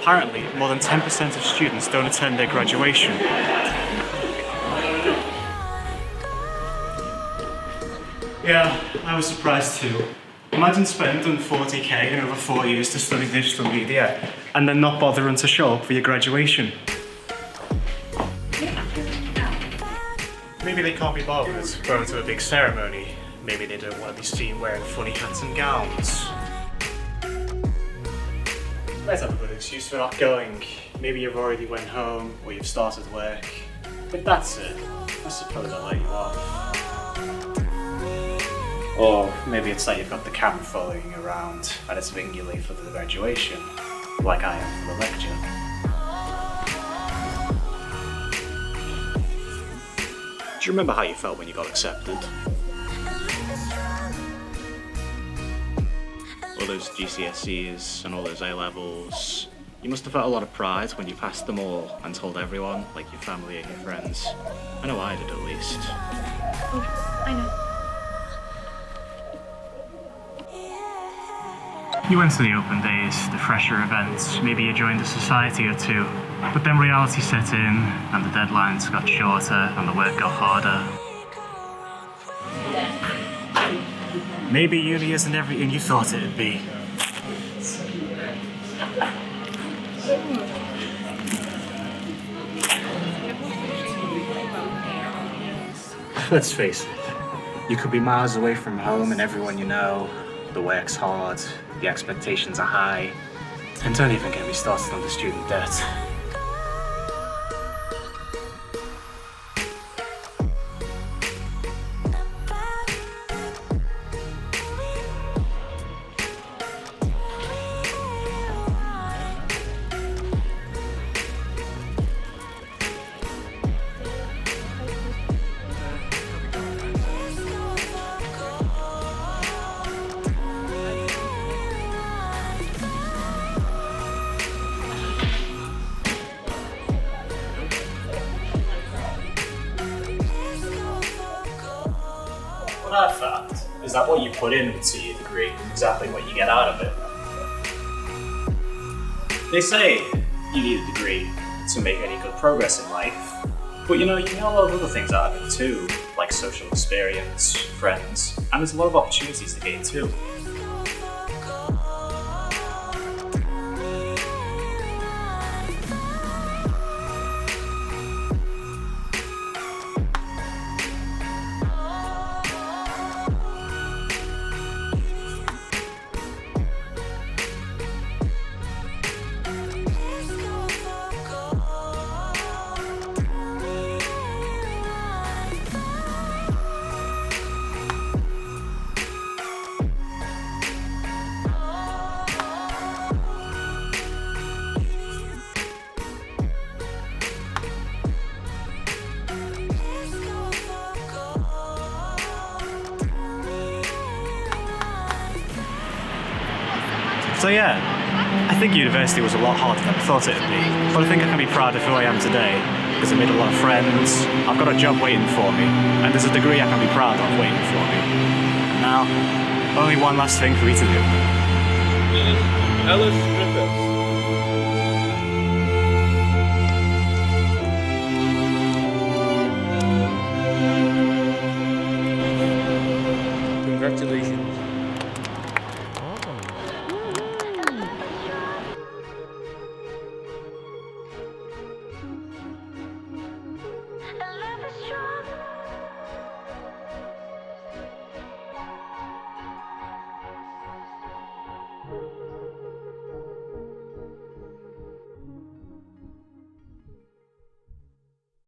apparently more than 10% of students don't attend their graduation. Yeah, I was surprised too. Imagine spending 40k in over 4 years to study digital media and then not bothering to show up for your graduation. Maybe they can't be bothered going to a big ceremony. Maybe they don't want to be seen wearing funny hats and gowns. Let's have a good excuse for not going. Maybe you've already went home or you've started work. If that's it, I suppose I'll let you off. Or maybe it's that you've got the camera following you around and it's winging you late for the graduation, like I am for the lecture. Do you remember how you felt when you got accepted? All those GCSEs and all those A-levels. You must have felt a lot of pride when you passed them all and told everyone, like your family and your friends. I know I did at least. Oh, I know. You went to the open days, the fresher events, maybe you joined a society or two, but then reality set in and the deadlines got shorter and the work got harder. Maybe uni isn't everything you thought it'd be. Let's face it, you could be miles away from home and everyone you know. The work's hard, the expectations are high, and don't even get me started on the student debt. What I've found is that what you put into your degree is exactly what you get out of it. They say you need a degree to make any good progress in life, but you know, you get a lot of other things out of it too, like social experience, friends, and there's a lot of opportunities to gain too. So yeah, I think university was a lot harder than I thought it would be, but I think I can be proud of who I am today, because I made a lot of friends, I've got a job waiting for me, and there's a degree I can be proud of waiting for me. And now, only one last thing for me to do. Alice Griffiths. Congratulations.